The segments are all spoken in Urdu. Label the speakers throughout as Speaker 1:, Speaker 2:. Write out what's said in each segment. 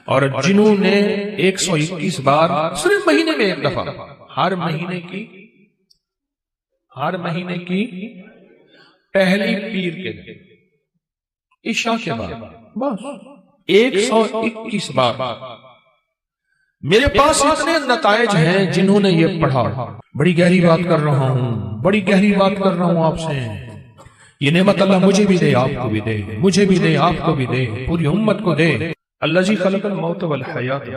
Speaker 1: اور جنہوں نے 121 بار صرف مہینے میں ایک دفعہ، ہر مہینے کی پہلی پیر کے دن عشاء کے بعد بس 121 بار، میرے پاس اتنے نتائج ہیں جنہوں نے یہ پڑھا۔ بڑی گہری بات کر رہا ہوں آپ سے، یہ نعمت اللہ مجھے بھی دے، آپ کو بھی دے، مجھے بھی دے، آپ کو بھی دے، پوری امت کو دے۔ الذی خلق الموت والحیات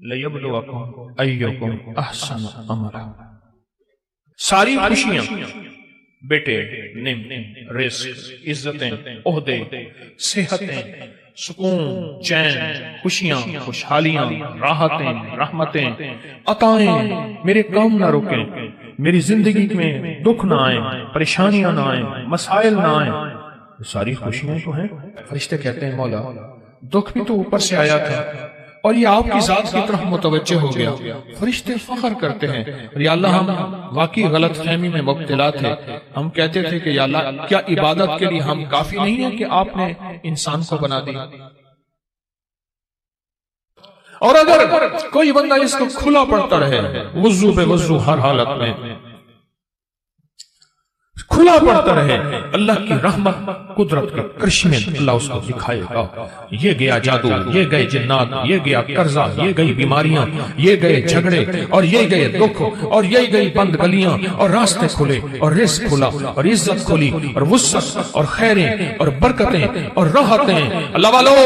Speaker 1: لیبلوکم ایکم احسن عملا۔ ساری خوشیاں، بیٹے، نعمت، رزق، عزتیں، عہدے، صحتیں، سکون، چین، خوشیاں، خوشحالیاں، راحتیں، رحمتیں، عطائیں میرے کام نہ رکیں، میری زندگی میں دکھ نہ آئیں، پریشانیاں نہ آئیں، مسائل نہ آئیں، ساری خوشیاں تو ہیں۔ فرشتے کہتے ہیں مولا دکھ بھی تو اوپر سے آیا تھا اور یہ آپ کی ذات کی طرف متوجہ ہو گیا۔ فرشتے فخر کرتے ہیں، یا اللہ ہم واقعی غلط فہمی میں مبتلا تھے، ہم کہتے تھے کہ یا اللہ کیا عبادت کے لیے ہم کافی نہیں ہیں کہ آپ نے انسان کو بنا دیا؟ اور اگر کوئی بندہ اس کو کھلا پڑتا رہے، وضو پہ وضو ہر حالت میں کھلا پڑتا رہے، اللہ کی رحمت قدرت کے کرشمے اللہ اس کو دکھائے گا۔ یہ گیا جادو، یہ گئے جنات، یہ گیا قرضہ، یہ گئی بیماریاں، یہ گئے جھگڑے، اور یہ گئے دکھ، اور یہ گئی بند گلیاں، اور راستے کھلے، اور رزق کھلا، اور عزت کھلی، اور وسعت، اور خیریں، اور برکتیں، اور راحتیں۔ اللہ والو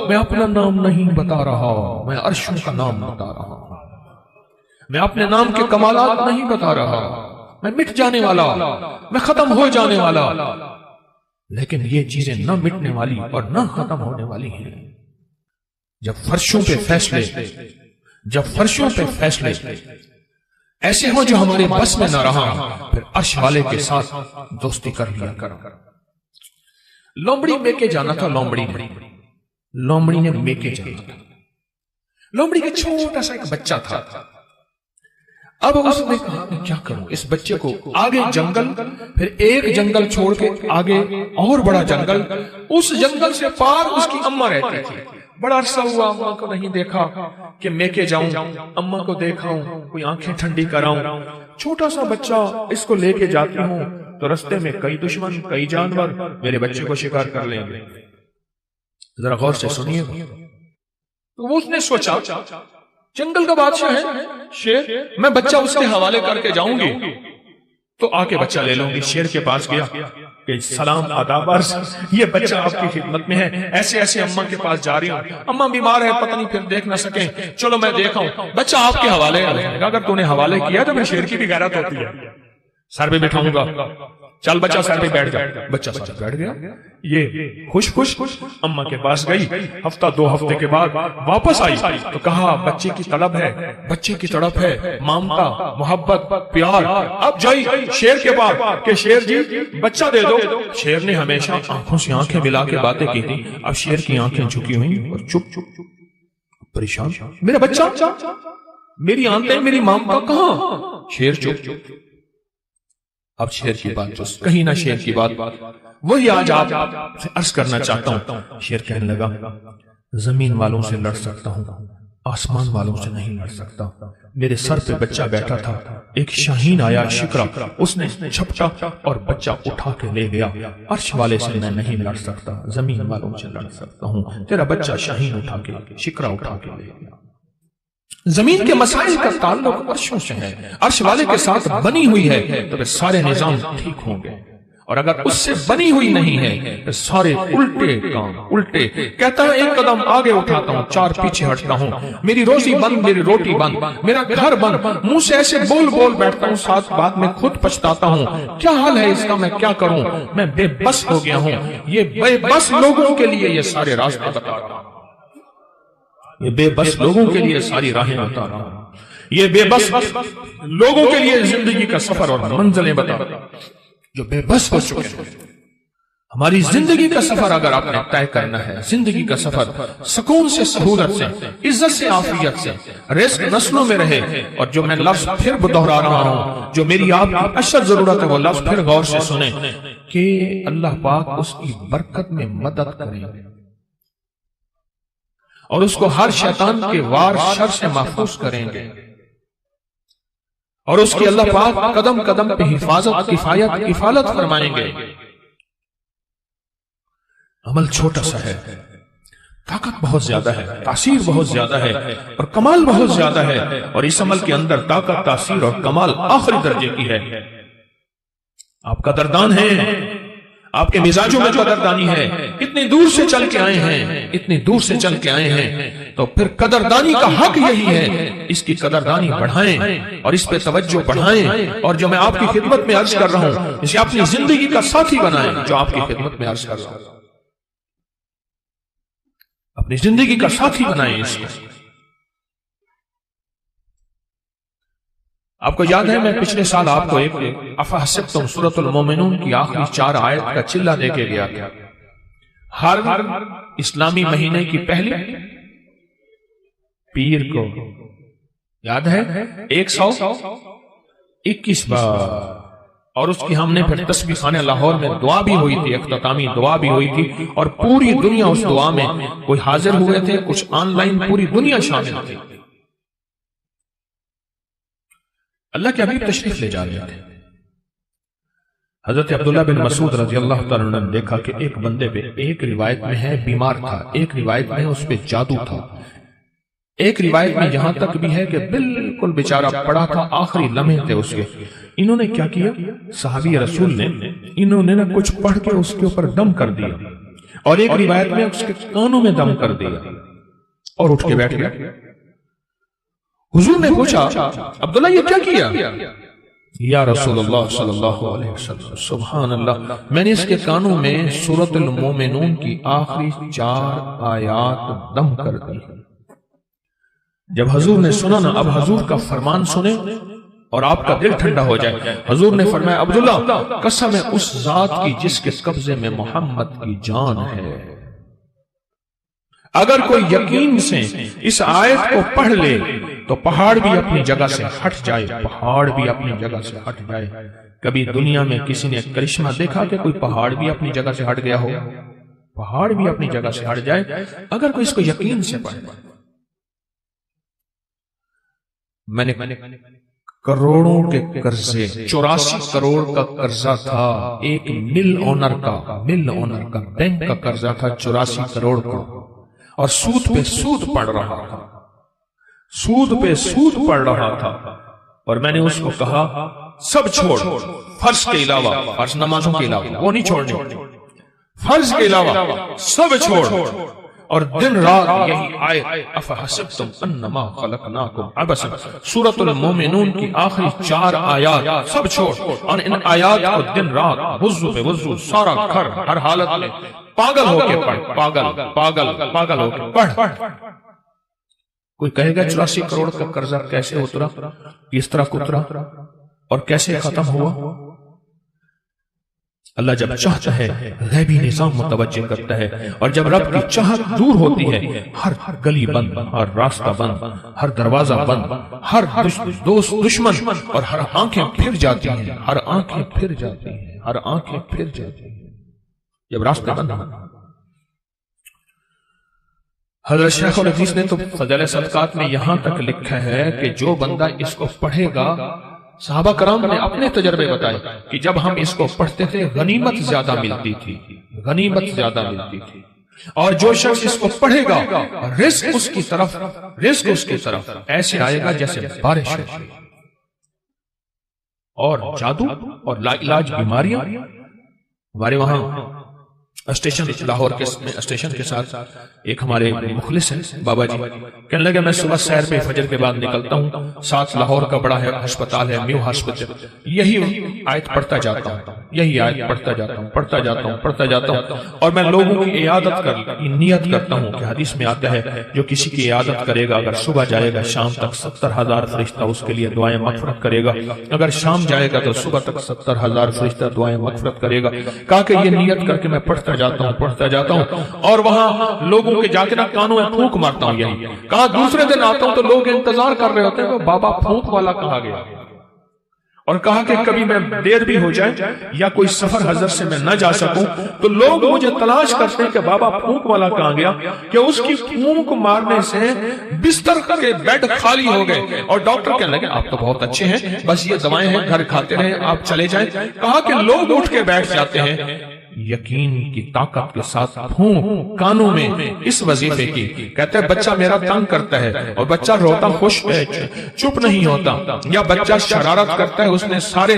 Speaker 1: میں اپنا نام نہیں بتا رہا، میں عرشوں کا نام بتا رہا ہوں، میں اپنے نام کے کمالات نہیں بتا رہا، میں مٹ جانے والا، میں ختم ہو جانے والا، لیکن یہ چیزیں نہ مٹنے والی اور نہ ختم ہونے والی ہیں۔ جب فرشوں پہ فیصلے ایسے ہوں جو ہمارے بس میں نہ رہا، پھر عرش والے کے ساتھ دوستی کر لیا کر۔ لومڑی میکے جانا تھا، لومڑی نے میکے جانا تھا۔ لومڑی کے چھوٹا سا ایک بچہ تھا۔ اب اس نے کہا کہ کیا کروں، اس بچے کو آگے جنگل، پھر ایک جنگل چھوڑ کے آگے اور بڑا جنگل، اس جنگل سے پار اس کی اماں رہتی تھی۔ بڑا عرصہ ہوا اماں کو نہیں دیکھا کہ میں کے جاؤں، اماں کو دیکھاؤں، کوئی آنکھیں ٹھنڈی کراؤں۔ چھوٹا سا بچہ، اس کو لے کے جاتی ہوں تو رستے میں کئی دشمن، کئی جانور میرے بچے کو شکار کر لیں گے۔ ذرا غور سے سنیے۔ تو اس نے سوچا جنگل کا بادشاہ ہے شیر، میں بچہ اس کے حوالے کر کے جاؤں گی تو آ کے بچہ لے لوں گی۔ شیر کے پاس گیا کہ سلام آداب عرض، یہ بچہ آپ کی خدمت میں ہے، ایسے ایسے اماں کے پاس جا رہی ہوں، اماں بیمار ہے، پتہ نہیں پھر دیکھ نہ سکیں، چلو میں دیکھا ہوں، بچہ آپ کے حوالے ہے۔ اگر تو نے حوالے کیا تو پھر شیر کی بھی غیرت ہوتی ہے، سر پہ بٹھاؤں گا، چل بچہ سر پہ بیٹھ جا۔ بچہ سر پہ بیٹھ گیا، یہ خوش اماں کے پاس گئی۔ ہفتہ دو ہفتے کے بعد واپس آئی تو کہا بچے کی طلب ہے، بچے کی تڑپ ہے، مامتا، محبت، پیار۔ اب جائی شیر کے پاس کہ شیر جی بچہ دے دو۔ شیر نے ہمیشہ آنکھوں سے آنکھیں ملا کے باتیں کی تھی، اب شیر کی آنکھیں جھکی ہوئی اور چپ پریشان، میرا بچہ، میری آنکھیں، میری مامتا کہاں؟ شیر چپ۔ اب شیر کی بات جو کہیں نہ شیر کی بات وہی آج آپ سے عرض کرنا چاہتا ہوں۔ شیر کہنے لگا زمین والوں سے لڑ سکتا ہوں، آسمان والوں سے نہیں لڑ سکتا۔ میرے سر پہ بچہ بیٹھا تھا، ایک شاہین آیا شکرا، اس نے جھپٹا اور بچہ اٹھا کے لے گیا۔ عرش والے سے میں نہیں لڑ سکتا، زمین والوں سے لڑ سکتا ہوں، تیرا بچہ شاہین اٹھا کے، شکرا اٹھا کے لے گیا۔ زمین کے مسائل کا تعلق عرشوں سے ہے، عرش والے کے ساتھ بنی ہوئی ہے تو سارے نظام ٹھیک ہوں گے، اور اگر اس سے بنی ہوئی نہیں ہے تو سارے الٹے کام الٹے۔ کہتا ہے ایک قدم آگے اٹھاتا ہوں، چار پیچھے ہٹتا ہوں، میری روزی بند، میری روٹی بند، میرا گھر بند، منہ سے ایسے بول بیٹھتا ہوں، ساتھ بعد میں خود پچھتاتا ہوں، کیا حال ہے اس کا، میں کیا کروں، میں بے بس ہو گیا ہوں۔ یہ بے بس لوگوں کے لیے یہ سارے راستے بتا رہا ہوں، یہ بے بس لوگوں کے لیے ساری راہیں بتا رہا ہوں، یہ بے بس لوگوں کے لیے زندگی کا سفر اور منزلیں بتا رہا ہوں جو بے بس ہو چکے ہیں۔ ہماری زندگی کا سفر اگر آپ نے طے کرنا ہے، زندگی کا سفر سکون سے، سہولت سے، عزت سے، عافیت سے، رزق نسلوں میں رہے، اور جو میں لفظ پھر دہرا رہا ہوں، جو میری آپ کی اشد ضرورت ہے، وہ لفظ پھر غور سے سنیں کہ اللہ پاک اس کی برکت میں مدد کریں۔ اور اس کو ہر شیطان کے وار شر سے محفوظ کریں گے، اور اس کی اللہ پاک قدم قدم پہ حفاظت کفالت فرمائیں گے۔ عمل چھوٹا سا ہے، طاقت بہت زیادہ ہے، تاثیر بہت زیادہ ہے، اور کمال بہت زیادہ ہے، اور اس عمل کے اندر طاقت، تاثیر اور کمال آخری درجے کی ہے۔ آپ قدردان ہیں، آپ کے مزاجوں میں قدردانی ہے، اتنی دور سے چل کے آئے ہیں، اتنی دور سے چل کے آئے ہیں، تو پھر قدردانی کا حق یہی ہے، اس کی قدردانی بڑھائیں اور اس پہ توجہ بڑھائیں، اور جو میں آپ کی خدمت میں عرض کر رہا ہوں اسے اپنی زندگی کا ساتھی بنائیں، جو آپ کی خدمت میں عرض کر رہا ہوں اپنی زندگی کا ساتھی بنائیں اس کو۔ آپ کو یاد ہے میں پچھلے سال آپ کو ایک افحسبتم سورۃ المومنون کی آخری 4 آیت کا چلہ دے کے گیا تھا۔ ہر اسلامی مہینے کی پہلی پیر کو یاد ہے 121 بار، اور اس کی ہم نے پھر تسبیح خانہ لاہور میں دعا بھی ہوئی تھی، اختتامی دعا بھی ہوئی تھی، اور پوری دنیا اس دعا میں، کوئی حاضر ہوئے تھے، کچھ آن لائن، پوری دنیا شامل تھی۔ اللہ کے حبیب تشریف لے جا رہے تھے۔ حضرت عبداللہ بن مسعود رضی اللہ تعالیٰ عنہ نے دیکھا کہ ایک بندے پہ، ایک روایت میں ہے بیمار تھا، ایک روایت میں ہے اس پہ جادو تھا، ایک روایت میں یہاں تک بھی ہے کہ بالکل بیچارہ پڑا تھا، آخری لمحے تھے اس کے۔ انہوں نے کیا کیا؟ صحابی رسول نے انہوں نے کچھ پڑھ کے اس کے اوپر دم کر دیا، اور ایک روایت میں اس کے کانوں میں دم کر دیا، اور اٹھ کے بیٹھ گیا۔ حضور نے پوچھا عبداللہ یہ کیا کیا؟ یا رسول اللہ صلی اللہ علیہ وسلم، سبحان اللہ، میں نے اس کے کانوں میں سورۃ المومنون کی آخری 4 آیات دم کر دی۔ جب حضور نے سنا نا، اب حضور کا فرمان سنیں اور آپ کا دل ٹھنڈا ہو جائے۔ حضور نے فرمایا عبداللہ قسم ہے اس ذات کی جس کے قبضے میں محمد کی جان ہے، اگر کوئی یقین سے اس آیت کو پڑھ لے تو پہاڑ بھی اپنی جگہ سے ہٹ جائے، پہاڑ بھی اپنی جگہ سے ہٹ جائے۔ کبھی دنیا میں کسی نے کرشمہ دیکھا کہ کوئی پہاڑ بھی اپنی جگہ سے ہٹ گیا ہو؟ پہاڑ بھی اپنی جگہ سے ہٹ جائے اگر کوئی اس کو یقین سے پڑھے۔ میں نے کروڑوں کے قرضے، 84 کروڑ کا قرضہ تھا، ایک مل اونر کا بینک کا قرضہ تھا 84 کروڑ کا، اور سود پہ سود پڑ رہا تھا، سود پہ سود پڑ رہا تھا، اور میں نے اس کو کہا سب چھوڑ، فرض کے علاوہ، فرض نمازوں کے علاوہ وہ نہیں چھوڑنے، فرض کے علاوہ سب چھوڑ، اور دن رات یہی آیت افحسبتم انما خلقناکم عبثا، سورۃ المومنون کی آخری 4 آیات سب چھوڑ، اور ان آیات کو دن رات وضو پہ وضو، سارا گھر ہر حالت میں پاگل ہو کے پڑھ، پاگل ہو کے پڑھ۔ کوئی کہے گا 84 کروڑ کا قرضہ کیسے اترا، کس طرح اترا اور کیسے ختم ہوا؟ اللہ جب چاہتا ہے غیبی نظام متوجہ کرتا ہے، اور جب رب کی چاہت دور ہوتی ہے ہر گلی بند، ہر راستہ بند، ہر دروازہ بند، ہر دوست دشمن، اور ہر آنکھیں پھر جاتی ہیں، ہر آنکھیں پھر جاتی ہیں، ہر آنکھیں پھر جاتی ہیں جب راستہ بند۔ حضرت شیخ الحدیث نے تو فضائل صدقات میں یہاں تک لکھا ہے کہ جو بندہ اس کو پڑھے گا، صحابہ کرام نے اپنے تجربے بتائے کہ جب ہم اس کو پڑھتے تھے غنیمت زیادہ ملتی تھی، غنیمت زیادہ ملتی تھی، اور جو شخص اس کو پڑھے گا رزق اس کی طرف ایسے آئے گا جیسے بارش ہے، اور جادو اور لا علاج بیماریاں۔ ہمارے وہاں اسٹیشن لاہور کے اسٹیشن کے ساتھ ایک ہمارے مخلص ہیں بابا جی، کہنے لگے میں صبح سیر پہ فجر کے بعد نکلتا ہوں، ساتھ لاہور کا بڑا ہے ہسپتال ہے میو ہاسپٹل، یہی آیت پڑھتا جاتا ہوں، یہی آیت پڑھتا جاتا ہوں، اور میں لوگوں کی عیادت نیت کرتا ہوں کہ حدیث میں آتا ہے جو کسی کی عیادت کرے گا، اگر صبح جائے گا شام تک 70,000 فرشتہ اس کے لیے دعائیں مغفرت کرے گا، اگر شام جائے گا تو صبح تک 70,000 فرشتہ دعائیں مغفرت کرے گا۔ کہا کہ یہ نیت کر کے میں پڑھتا جاتا ہوں، اور وہاں لوگوں کے جا کے کانوں میں پھونک مارتا ہوں۔ یہی کہا دوسرے دن آتا ہوں تو لوگ انتظار کر رہے ہوتے ہیں کہ بابا پھونک والا کہا گیا، اور کہا کہ کبھی میں دیر بھی ہو جائے یا کوئی سفر حضرت سے میں نہ جا سکوں تو لوگ مجھے تلاش کرتے ہیں کہ بابا پھونک والا کہاں گیا، کہ اس کی پھونک مارنے سے بستر کے بیڈ خالی ہو گئے اور ڈاکٹر کہنے لگے آپ تو بہت اچھے ہیں، بس یہ دوائیں ہیں گھر کھاتے رہیں، آپ چلے جائیں۔ کہا کہ لوگ اٹھ کے بیٹھ جاتے ہیں یقین کی طاقت کے ساتھ پھونک کانوں میں اس وظیفے کی، کہتے ہیں بچہ میرا تنگ کرتا ہے اور بچہ روتا خوش چپ نہیں ہوتا، یا بچہ شرارت کرتا ہے اس نے سارے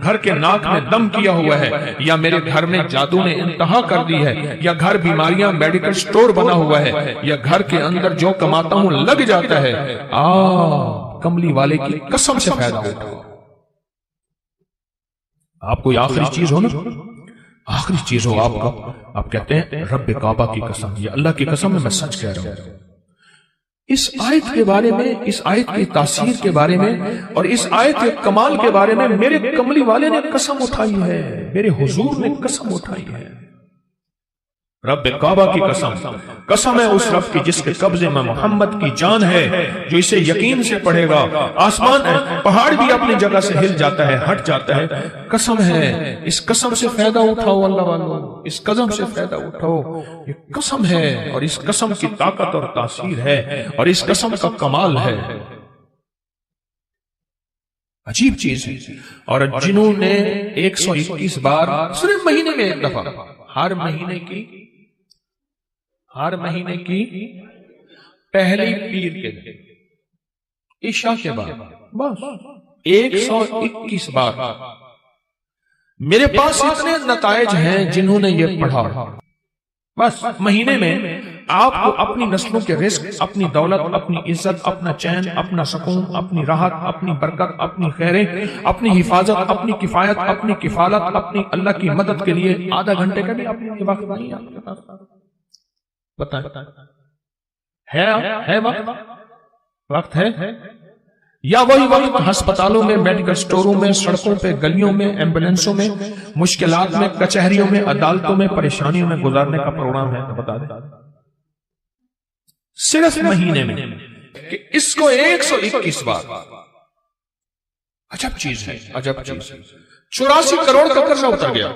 Speaker 1: گھر کے ناک میں دم کیا ہوا ہے، یا میرے گھر میں جادو نے انتہا کر دی ہے، یا گھر بیماریاں میڈیکل سٹور بنا ہوا ہے، یا گھر کے اندر جو کماتا ہوں لگ جاتا ہے، کملی والے کی قسم سے فائدہ اٹھاؤ۔ آپ کوئی آخری چیز ہو نا، آخری چیز ہو آپ کا، آپ کہتے ہیں رب کعبہ کی قسم، یہ اللہ کی قسم میں سچ کہہ رہا ہوں۔ اس آیت کے بارے میں، اس آیت کی تاثیر کے بارے میں اور اس آیت کے کمال کے بارے میں میرے کملی والے نے قسم اٹھائی ہے، میرے حضور نے قسم اٹھائی ہے۔ رب کعبہ کی قسم، قسم ہے اس رب کی جس کے قبضے میں محمد کی جان ہے، جو اسے یقین سے پڑھے گا آسمان پہاڑ بھی اپنی جگہ سے ہل جاتا ہے، ہٹ جاتا ہے۔ قسم ہے، اس قسم سے فائدہ اٹھاؤ اللہ والو، اس قسم سے فائدہ اٹھاؤ، یہ قسم ہے اور اس قسم کی طاقت اور تاثیر ہے اور اس قسم کا کمال ہے، عجیب چیز ہے۔ اور جنہوں نے 121 بار صرف مہینے میں ایک دفعہ، ہر مہینے کی پہلی پیر کے دن عشاء کے بعد بس 121 بار، میرے پاس اتنے نتائج ہیں جنہوں نے یہ پڑھا، بس مہینے میں آپ کو اپنی نسلوں کے رزق، اپنی دولت، اپنی عزت، اپنا چین، اپنا سکون، اپنی راحت، اپنی برکت، اپنی خیریں، اپنی حفاظت، اپنی کفایت، اپنی کفالت، اپنی اللہ کی مدد کے لیے آدھا گھنٹے کا بھی اپنے وقت نہیں آپ کے پاس، بتائیں ہے وقت ہے یا وہی وقت ہسپتالوں میں، میڈیکل سٹوروں میں، سڑکوں پہ، گلیوں میں، ایمبولینسوں میں، مشکلات میں، کچہریوں میں، عدالتوں میں، پریشانیوں میں گزارنے کا پروگرام ہے؟ تو بتا دیں صرف مہینے میں کہ اس کو 121 بار، عجب چیز ہے، عجب چیز ہے۔ 84 کروڑ کا قرضہ اتر گیا۔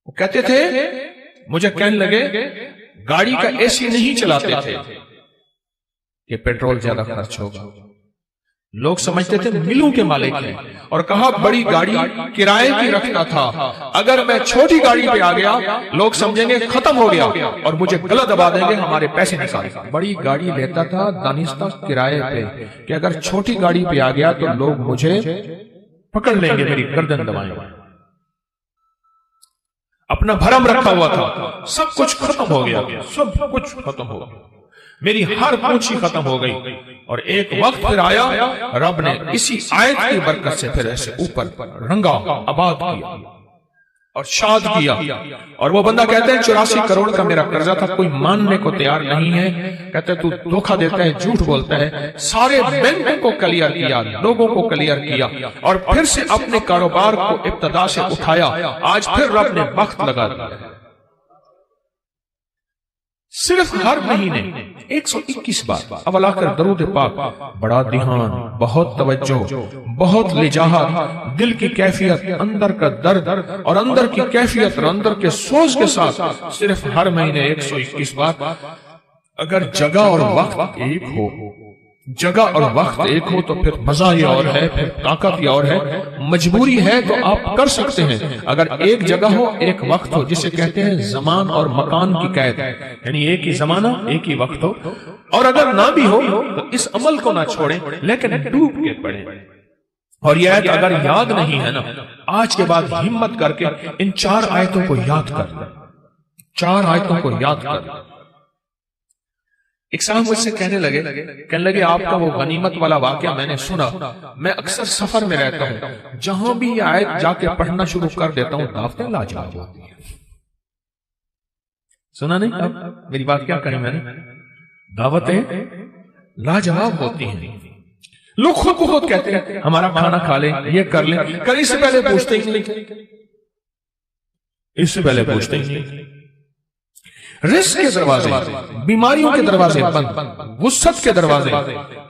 Speaker 1: وہ کہتے تھے، مجھے کہنے لگے گاڑی کا اے سی نہیں چلاتے تھے کہ پیٹرول زیادہ خرچ ہوگا، لوگ سمجھتے تھے ملوں کے مالک ہیں، اور کہا بڑی گاڑی کرائے کی رکھتا تھا، اگر میں چھوٹی گاڑی پہ آ گیا لوگ سمجھیں گے ختم ہو گیا اور مجھے گلا دبا دیں گے، ہمارے پیسے نکال۔ بڑی گاڑی لیتا تھا دانستہ کرائے پہ کہ اگر چھوٹی گاڑی پہ آ گیا تو لوگ مجھے پکڑ لیں گے، میری گردن دبائیں گے۔ اپنا بھرم رکھا ہوا تھا، سب کچھ ختم ہو گیا، سب کچھ ختم ہو گیا، میری ہر پونچھی ختم ہو گئی۔ اور ایک وقت پھر آیا، رب نے اسی آیت کی برکت سے پھر ایسے اوپر رنگا، آباد کیا اور شاد کیا۔ اور وہ بندہ کہتے ہیں 84 کروڑ کا میرا قرضہ تھا، کوئی ماننے کو تیار نہیں ہے، کہتے تو دھوکہ دیتا ہے، جھوٹ بولتا ہے۔ سارے بینکوں کو کلیئر کیا، لوگوں کو کلیئر کیا، اور پھر سے اپنے کاروبار کو ابتدا سے اٹھایا۔ آج پھر رب نے وقت لگا دیا، صرف ہر مہینے 121 بار اول آخر درود پاک، بڑا دھیان، بہت توجہ، بہت لجاہت، دل کی کیفیت، اندر کا درد اور اندر کی کیفیت اور اندر کے سوز کے ساتھ صرف ہر مہینے 121 بار۔ اگر جگہ اور وقت ایک ہو، جگہ اور وقت ایک ہو تو پھر مزہ یہ اور ہے، پھر طاقت یہ اور ہے۔ مجبوری ہے تو آپ کر سکتے ہیں، اگر ایک جگہ ہو، ایک وقت ہو، جسے کہتے ہیں زمان اور مکان کی قید، یعنی ایک ہی زمانہ، ایک ہی وقت ہو، اور اگر نہ بھی ہو تو اس عمل کو نہ چھوڑیں لیکن ڈوب کے پڑھیں۔ اور یہ آیت اگر یاد نہیں ہے نا، آج کے بعد ہمت کر کے ان 4 آیتوں کو یاد کر لیں، 4 آیتوں کو یاد کر لیں۔ ایک صاحب مجھ سے کہنے لگے آپ کا وہ غنیمت والا واقعہ میں نے سنا، میں اکثر سفر میں رہتا ہوں، جہاں بھی یہ آیت جا کے پڑھنا شروع کر دیتا ہوں، دعوتیں لاجواب ہوتی ہیں۔ سنا نہیں؟ اب میری بات کیا کہیں میں نے، دعوتیں لاجواب ہوتی ہیں۔ لوگ خود کو خود کہتے ہیں ہمارا کھانا کھا لیں، یہ کر لیں، اس سے پہلے پوچھتے ہی نہیں، اس سے پہلے پوچھتے ہی نہیں۔ رزق کے دروازے، بیماریوں کے دروازے بند، وسعت کے دروازے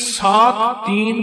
Speaker 1: 7, 3,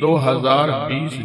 Speaker 1: 2020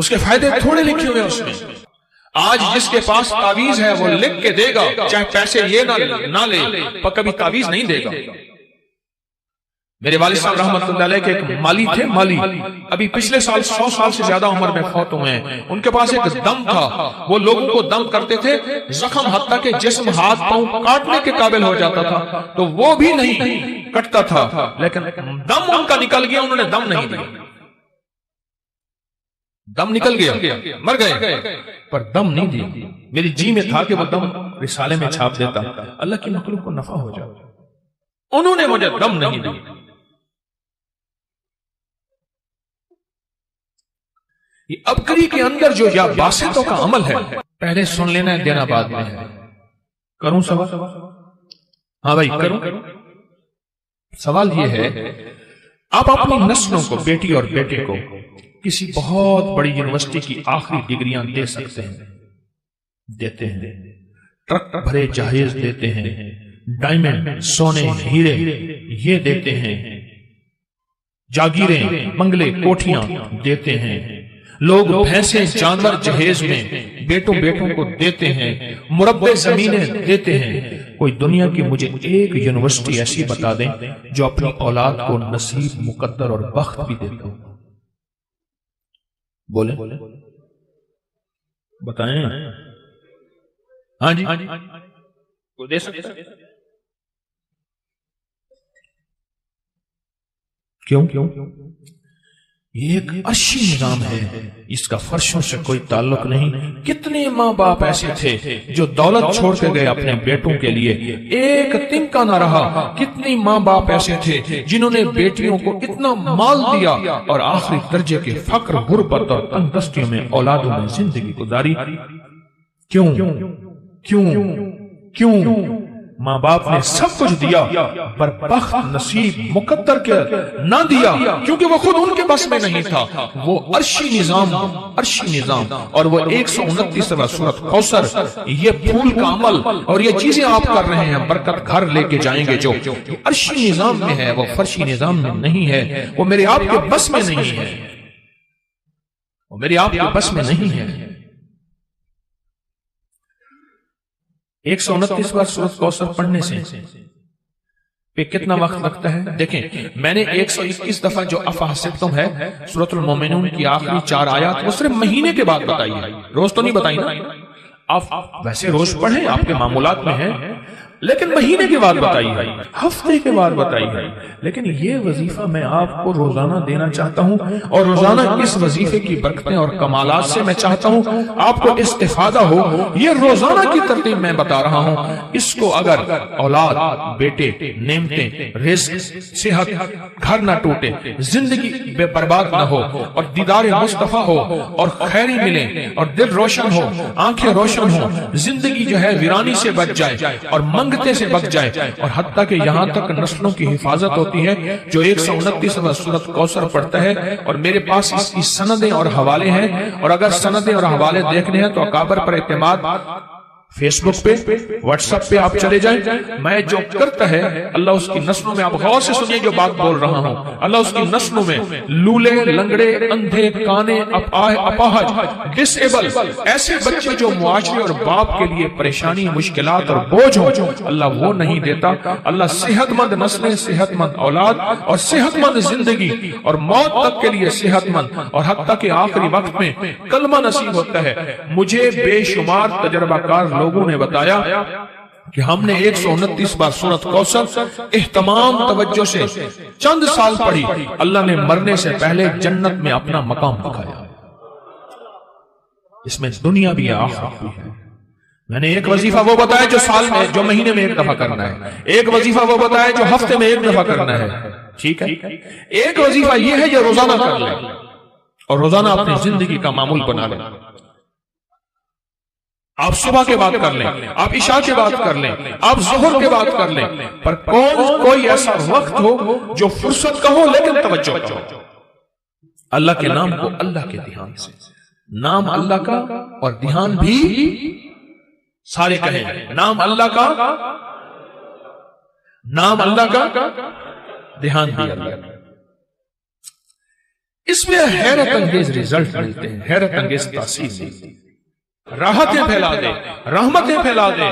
Speaker 1: اس کے فائدے تھوڑے لکھے ہوئے اس میں. آج جس کے پاس تعویذ ہے وہ لکھ کے دے گا، چاہے پیسے یہ نہ لے، پر کبھی تعویذ نہیں دے گا. میرے والد صاحب رحمت اللہ علیہ کے ایک مالی تھے، مالی ابھی پچھلے سال 100 سال سے زیادہ عمر میں فوت ہوئے ہیں. ان کے پاس ایک دم تھا، وہ لوگوں کو دم کرتے تھے، زخم حتیٰ کہ جسم ہاتھ پاؤں کاٹنے کے قابل ہو جاتا تھا تو وہ بھی نہیں کٹتا تھا، لیکن دم ان کا نکل گیا، انہوں نے دم نہیں دیا. دم نکل گیا، مر گئے پر دم نہیں دیا. میری جی میں تھا کہ وہ دم رسالے میں چھاپ دیتا، اللہ کی مخلوق کو نفع ہو جاتا. انہوں نے مجھے دم نہیں دیا. یہ ابکری کے اندر جو یا باسطوں کا عمل ہے، پہلے سن لینا ہے، دینا بعد میں ہے. کروں سوال؟ ہاں بھائی کروں. سوال یہ ہے، آپ اپنی نسلوں کو، بیٹی اور بیٹے کو کسی بہت بڑی یونیورسٹی کی آخری ڈگریاں دے سکتے ہیں، دیتے ہیں، ٹرک بھرے جہیز دیتے ہیں، ڈائمنڈ، سونے، ہیرے یہ دیتے ہیں، جاگیریں، بنگلے، کوٹھیاں دیتے ہیں. لوگ بھینسیں، جانور جہیز میں بیٹوں کو دیتے ہیں، مربع زمینیں دیتے ہیں. کوئی دنیا کی مجھے ایک یونیورسٹی ایسی بتا دیں جو اپنی اولاد کو نصیب، مقدر اور بخت بھی دیتا ہو. بولیں، بتائیں. ہاں جی، کوئی دے سکتا ہے؟ کیوں؟ یہ ایک عرشی نظام ہے، اس کا فرشوں سے کوئی تعلق نہیں. کتنے ماں باپ ایسے تھے جو دولت چھوڑ کے گئے اپنے بیٹوں کے لیے، ایک تنکا نہ رہا. کتنی ماں باپ ایسے تھے جنہوں نے بیٹیوں کو اتنا مال دیا اور آخری درجے کے فقر، غربت اور تنگ دستیوں میں اولادوں میں زندگی گزاری. کیوں؟ ماں باپ نے سب کچھ دیا پر بخت، نصیب، مقدر کے نہ دیا، کیونکہ وہ خود ان کے بس میں نہیں تھا. وہ عرشی نظام اور وہ 129واں سورۃ کوثر، یہ پھول کا عمل اور یہ چیزیں آپ کر رہے ہیں، برکت گھر لے کے جائیں گے. جو عرشی نظام میں ہے وہ فرشی نظام میں نہیں ہے. وہ میرے آپ کے بس میں نہیں ہے، وہ میرے آپ کے بس میں نہیں ہے. 129واں سورۃ کوثر پڑھنے سے پہ کتنا وقت لگتا ہے؟ دیکھیں، میں نے 121 دفعہ جو افحسبتم ہے سورۃ المومنون کی آخری 4 آیات وہ صرف مہینے کے بعد بتائی ہے، روز تو نہیں بتائی نا. آپ ویسے روز پڑھیں، آپ کے معمولات میں ہیں، لیکن مہینے کے بعد بتائی ہے، ہفتے کے بعد بتائی ہے. لیکن یہ وظیفہ میں آپ کو روزانہ دینا چاہتا ہوں، اور روزانہ اس وظیفے کی برکتیں اور کمالات سے میں چاہتا ہوں آپ کو استفادہ ہو. یہ روزانہ کی ترتیب میں بتا رہا ہوں. اس کو اگر اولاد، بیٹے، نعمتیں، رزق، صحت، گھر نہ ٹوٹے، زندگی بے برباد نہ ہو، اور دیدار مصطفیٰ ہو، اور خیری ملے، اور دل روشن ہو، آنکھیں روشن ہو، زندگی جو ہے ویرانی سے بچ جائے اور منگتے سے بچ جائے، اور حتیٰ کہ یہاں تک نسلوں کی حفاظت ہوتی ہے. جو 129واں سورۃ کوثر پڑھتا ہے، اور میرے پاس اس کی سندیں اور حوالے ہیں، اور اگر سندیں اور حوالے دیکھنے ہیں تو اکابر پر اعتماد فیس بک پہ، واٹس ایپ پہ آپ چلے جائیں. میں جو کرتا ہے اللہ اس کی نسلوں میں، آپ غور سے سنیے جو بات بول رہا ہوں، اللہ اس کی نسلوں میں لولے، لنگڑے، اندھے، کانے، اپاہج، ڈس ایبل، ایسے بچے جو معاشرے اور باپ کے لیے پریشانی، مشکلات اور بوجھ ہو، اللہ وہ نہیں دیتا. اللہ صحت مند نسلیں، صحت مند اولاد اور صحت مند زندگی اور موت تک کے لیے صحت مند، اور حتیٰ کہ آخری وقت میں کلمہ نصیب ہوتا ہے. مجھے بے شمار تجربہ کار لوگوں نے بتایا کہ ہم نے 129 بار سورۃ کوثر اہتمام توجہ سے چند سال پڑھی، اللہ نے مرنے سے پہلے جنت میں اپنا مقام دکھایا. اس میں دنیا بھی ہے، آخرت بھی ہے. میں نے ایک وظیفہ وہ بتایا جو سال میں، جو مہینے میں ایک دفعہ کرنا ہے. ایک وظیفہ وہ بتایا جو ہفتے میں ایک دفعہ کرنا ہے. ٹھیک ہے، ایک وظیفہ یہ ہے جو روزانہ کر لیں، اور روزانہ اپنی زندگی کا معمول بنا لیں. آپ صبح کے بعد کر لیں، آپ عشاء کے بعد کر لیں، آپ ظہر کے بعد کر لیں، پر کوئی ایسا وقت ہو جو فرصت کا ہو لیکن توجہ کا ہو. اللہ کے نام کو اللہ کے دھیان سے، نام اللہ کا اور دھیان بھی، سارے کہیں نام اللہ کا، نام اللہ کا، دھیان بھی اللہ کا. اس میں حیرت انگیز ریزلٹ ملتے ہیں، حیرت انگیز تاثیر ملتی ہے۔ راحتیں پھیلا دے، رحمتیں پھیلا دے،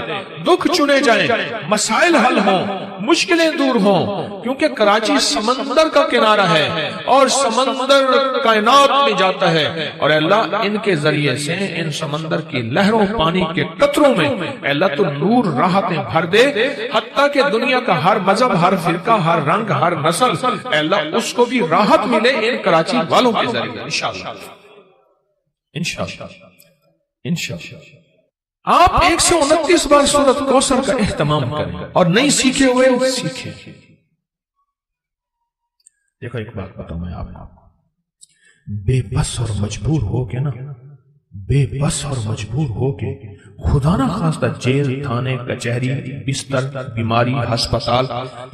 Speaker 1: دکھ چنے جائیں، مسائل حل ہوں، مشکلیں دور ہوں، کیونکہ کراچی سمندر کا کنارہ ہے اور سمندر کائنات میں جاتا ہے، اور اللہ ان کے ذریعے سے ان سمندر کی لہروں پانی کے قطروں میں اللہ تو نور راحتیں بھر دے، حتیٰ کہ دنیا کا ہر مذہب، ہر فرقہ، ہر رنگ، ہر نسل، اللہ اس کو بھی راحت ملے ان کراچی والوں کے ذریعے انشاءاللہ انشاءاللہ انشاءاللہ۔ آپ 129 بار سورۃ کوثر کا اہتمام کریں اور نہیں سیکھے ہوئے سیکھیں۔ دیکھو ایک بات بتاؤں میں آپ کو، بے بس اور مجبور ہو کے نا، بے بس اور مجبور ہو کے خدا نہ خواستہ جیل، تھانے، کچہری، بستر، بیماری، ہسپتال،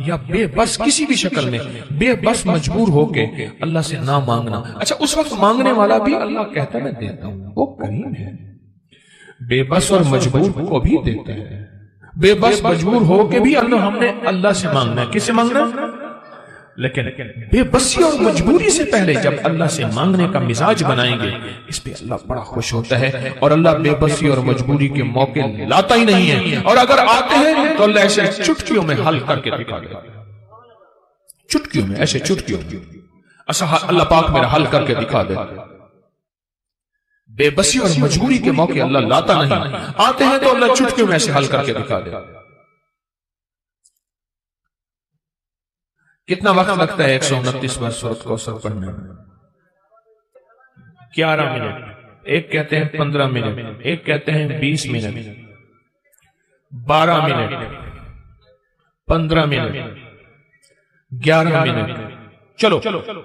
Speaker 1: یا بے بس کسی بھی شکل میں بے بس مجبور ہو کے اللہ سے نہ مانگنا۔ اچھا اس وقت مانگنے والا بھی اللہ کہتا ہے میں دیتا ہوں، وہ کریم ہے، بے بس اور مجبور کو بھی دیتا ہے۔ بے بس مجبور ہو کے بھی ہم نے اللہ سے مانگنا ہے، کس سے مانگنا ہے؟ لیکن بے بسی اور مجبوری سے پہلے جب اللہ سے مانگنے کا مزاج بنائیں گے، اس پہ اللہ بڑا خوش ہوتا ہے، اور اللہ بے بسی اور مجبوری کے موقع لاتا ہی نہیں ہے، اور اگر آتے ہیں تو اللہ ایسے چٹکیوں میں حل کر کے دکھا دے، چٹکیوں میں، ایسے چٹکیوں میں اللہ پاک میرا حل کر کے دکھا دے۔ بے بسی اور مجبوری کے موقع اللہ لاتا نہیں، آتے ہیں تو اللہ چٹکیوں میں ایسے حل کر کے دکھا دے۔ کتنا وقت لگتا ہے 129 بار سورۃ کوثر پڑھنے میں؟ 11 منٹ، ایک کہتے ہیں 15 منٹ، ایک کہتے ہیں 20 منٹ، 12 منٹ، 15 منٹ، 11 منٹ، چلو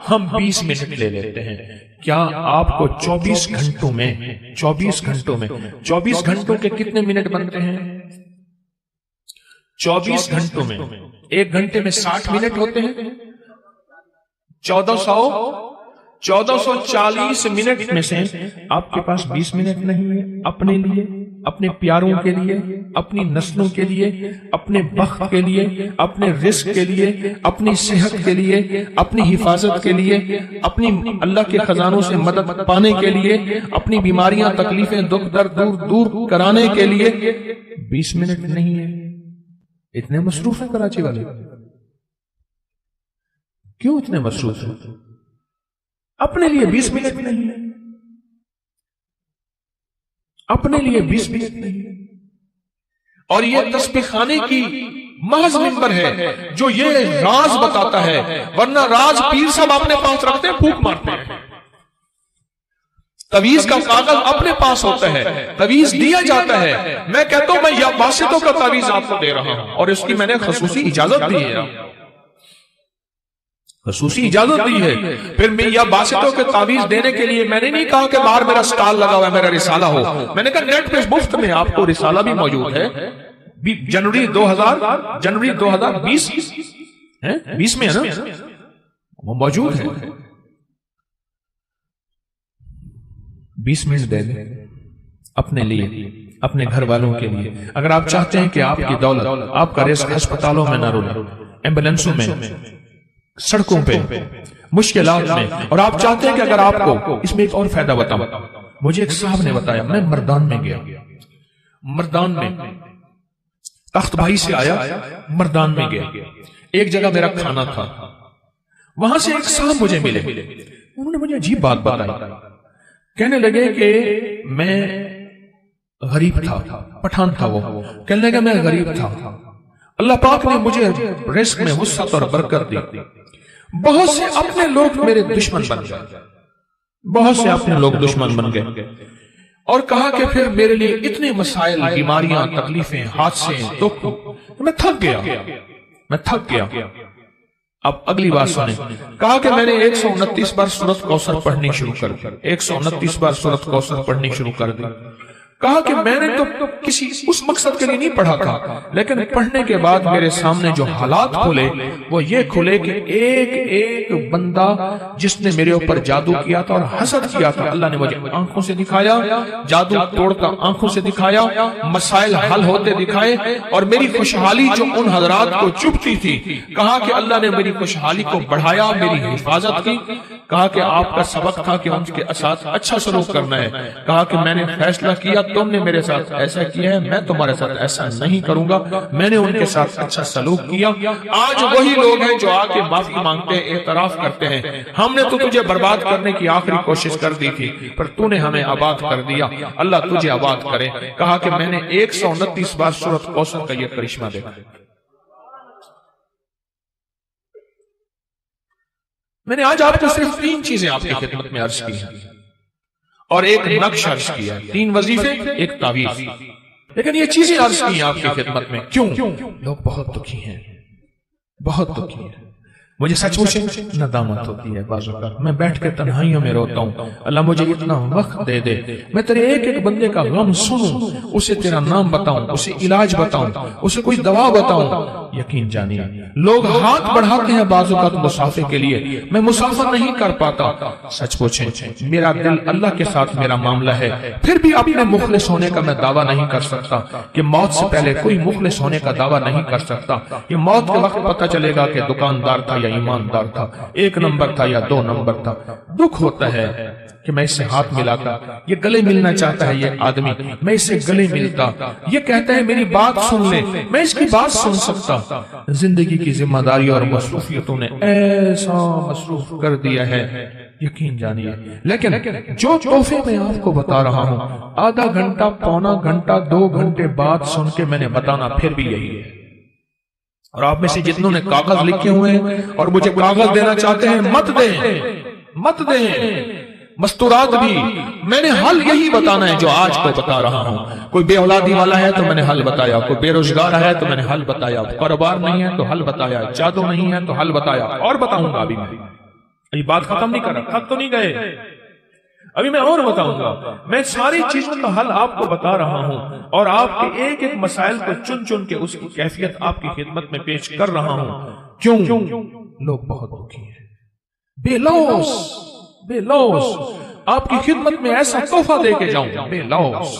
Speaker 1: ہم 20 منٹ لے لیتے ہیں۔ کیا آپ کو 24 گھنٹوں میں 24 گھنٹوں کے کتنے منٹ بنتے ہیں؟ 24 گھنٹوں میں ایک گھنٹے میں 60 منٹ ہوتے ہیں، 1440 منٹ میں سے آپ کے پاس 20 منٹ نہیں ہے اپنے لیے، اپنے پیاروں کے لیے، اپنی نسلوں کے لیے، اپنے بخت کے لیے، اپنے رزق کے لیے، اپنی صحت کے لیے، اپنی حفاظت کے لیے، اپنی اللہ کے خزانوں سے مدد پانے کے لیے، اپنی بیماریاں، تکلیفیں، دکھ درد دور کرانے کے لیے 20 منٹ نہیں ہے۔ اتنے مصروف ہیں کراچی والے، کیوں اتنے مصروف ہیں؟ اپنے لیے 20 منٹ نہیں ہے، اپنے لیے 20 منٹ نہیں ہے۔ اور یہ تسبیح خانے کی محض ممبر ہے جو یہ راز بتاتا ہے، ورنہ راز پیر صاحب اپنے پاس رکھتے ہیں، پھونک مارتے ہیں۔ تویز کا کاغذ اپنے پاس ہوتا ہے، تویز دیا جاتا ہے، میں کہتا ہوں میں یا واسطوں کا تویز آپ کو دے رہا ہوں، اور اس کی میں نے خصوصی اجازت دی ہے، خصوصی اجازت دی ہے۔ پھر میں یا واسطوں کے تعویذ دینے کے لیے میں نے نہیں کہا کہ باہر میرا سٹال لگا ہوا ہے، میرا رسالہ ہو، میں نے کہا نیٹ پہ مفت میں آپ کو رسالہ بھی موجود ہے، جنوری 2020 20 میں ہے نا، وہ موجود ہے۔ 20 منٹ دے دیں اپنے لیے، اپنے گھر والوں کے لیے۔ اگر آپ چاہتے ہیں کہ آپ کی دولت، آپ کا رزق ہسپتالوں میں نہ رولے، ایمبولینسوں میں، سڑکوں پہ، مشکلات میں، اور آپ چاہتے ہیں کہ اگر آپ کو اس میں ایک اور فائدہ بتاؤں، مجھے ایک صاحب نے بتایا، میں مردان میں گیا، مردان میں تخت بھائی سے آیا، مردان میں گیا، ایک جگہ میرا کھانا تھا، وہاں سے ایک صاحب مجھے ملے، انہوں نے مجھے عجیب بات بتائی، کہنے لگے کہ میں غریب تھا، پٹھان تھا، وہ کہنے لگا میں غریب تھا، اللہ پاک نے مجھے رزق میں وسعت اور برکت دی، بہت سے اپنے لوگ میرے دشمن بن گئے، بہت سے اپنے لوگ دشمن بن گئے، اور کہا کہ پھر میرے لیے اتنے مسائل، بیماریاں، تکلیفیں، حادثے، دکھ، میں تھک گیا۔ اب اگلی بات سنیں، کہا کہ میں نے 129 بار سورۃ کوثر پڑھنی شروع کر دی، 129 بار سورۃ کوثر پڑھنی شروع کر دی، کہا کہ میں نے تو کسی اس مقصد کے لیے نہیں پڑھا تھا، لیکن پڑھنے کے بعد میرے سامنے جو حالات کھلے وہ یہ کھلے کہ ایک ایک بندہ جس نے میرے اوپر جادو کیا تھا اور حسد کیا تھا، اللہ نے مجھے آنکھوں سے دکھایا، جادو توڑتا آنکھوں سے دکھایا، مسائل حل ہوتے دکھائے، اور میری خوشحالی جو ان حضرات کو چبھتی تھی، کہا کہ اللہ نے میری خوشحالی کو بڑھایا، میری حفاظت کی۔ کہا کہ آپ کا سبق تھا کہ ان کے ساتھ اچھا سلوک کرنا ہے۔ کہا کہ میں نے فیصلہ کیا تم نے میرے ساتھ ایسا کیا ہے، میں تمہارے ساتھ ایسا نہیں کروں گا، میں نے ان کے ساتھ اچھا سلوک کیا۔ آج وہی لوگ ہیں جو آ کے معافی مانگتے ہیں، اعتراف کرتے ہیں ہم نے تو تجھے برباد کرنے کی آخری کوشش کر دی تھی پر تو نے ہمیں آباد کر دیا، اللہ تجھے آباد کرے۔ کہا کہ میں نے 129 بار سورۃ کوثر کا یہ کرشمہ دیکھا۔ میں نے آج آپ کو صرف 3 چیزیں آپ کی خدمت میں عرض کی ہیں اور ایک نقش عرض کیا ہے، 3 وظیفے، ایک تعویذ، لیکن یہ چیزیں عرض کی ہیں آپ کی خدمت میں۔ کیوں؟ لوگ بہت دکھی ہیں، بہت دکھی ہیں۔ مجھے سچ مچ ندامت ہوتی ہے بعض اوقات، میں بیٹھ کے تنہائیوں میں روتا ہوں، اللہ مجھے اتنا وقت دے دے میں تیرے ایک ایک بندے کا غم سنوں، اسے تیرا نام بتاؤں، اسے علاج بتاؤں، اسے کوئی دوا بتاؤں۔ یقین جانیے لوگ ہاتھ بڑھاتے ہیں بعض اوقات مسافر کے لیے، میں مسافر نہیں کر پاتا۔ سچ پوچھیں میرا دل اللہ کے ساتھ میرا معاملہ ہے، پھر بھی اپنے مخلص ہونے کا میں دعویٰ نہیں کر سکتا کہ موت سے پہلے کوئی مخلص ہونے کا دعویٰ نہیں کر سکتا۔ یہ موت کے وقت پتہ چلے گا کہ دکاندار تھا یا ایماندار تھا، 1 نمبر تھا یا 2 نمبر تھا۔ دکھ ہوتا ہے کہ میں اس سے ہاتھ ملاتا، یہ گلے ملنا چاہتا ہے یہ آدمی، میں اس سے گلے ملتا، یہ کہتا ہے میری بات سن لے، میں اس کی بات سن سکتا۔ زندگی کی ذمہ داری اور مصروفیتوں نے ایسا مصروف کر دیا ہے، یقین جانیے۔ لیکن جو تحفے میں آپ کو بتا رہا ہوں، آدھا گھنٹہ، پونا گھنٹہ، 2 گھنٹے بات سن کے میں نے بتانا پھر بھی یہی ہے۔ اور آپ میں سے جتنوں نے کاغذ لکھے ہوئے ہیں اور مجھے کاغذ دینا چاہتے ہیں، مت دیں، مت دیں۔ مستورات بھی میں نے حل یہی بتانا ہے جو آج کو بتا رہا ہوں۔ کوئی بے اولادی والا ہے تو میں نے حل بتایا، کوئی بے روزگار ہے تو میں نے حل بتایا، کاروبار نہیں ہے تو حل بتایا، جادو نہیں ہے تو حل بتایا، اور بتاؤں گا۔ ابھی میں یہ بات ختم نہیں کر رہا، تھک تو نہیں گئے، ابھی میں اور بتاؤں گا۔ میں ساری چیزوں کا حل آپ کو بتا رہا ہوں اور آپ کے ایک ایک مسائل کو چن چن کے اس کی کیفیت آپ کی خدمت میں پیش کر رہا ہوں۔ کیوں؟ لوگ بہت دکھی ہیں، بے لوث، بے لوث۔ آپ کی خدمت میں ایسا تحفہ دے کے جاؤں، بے لوث۔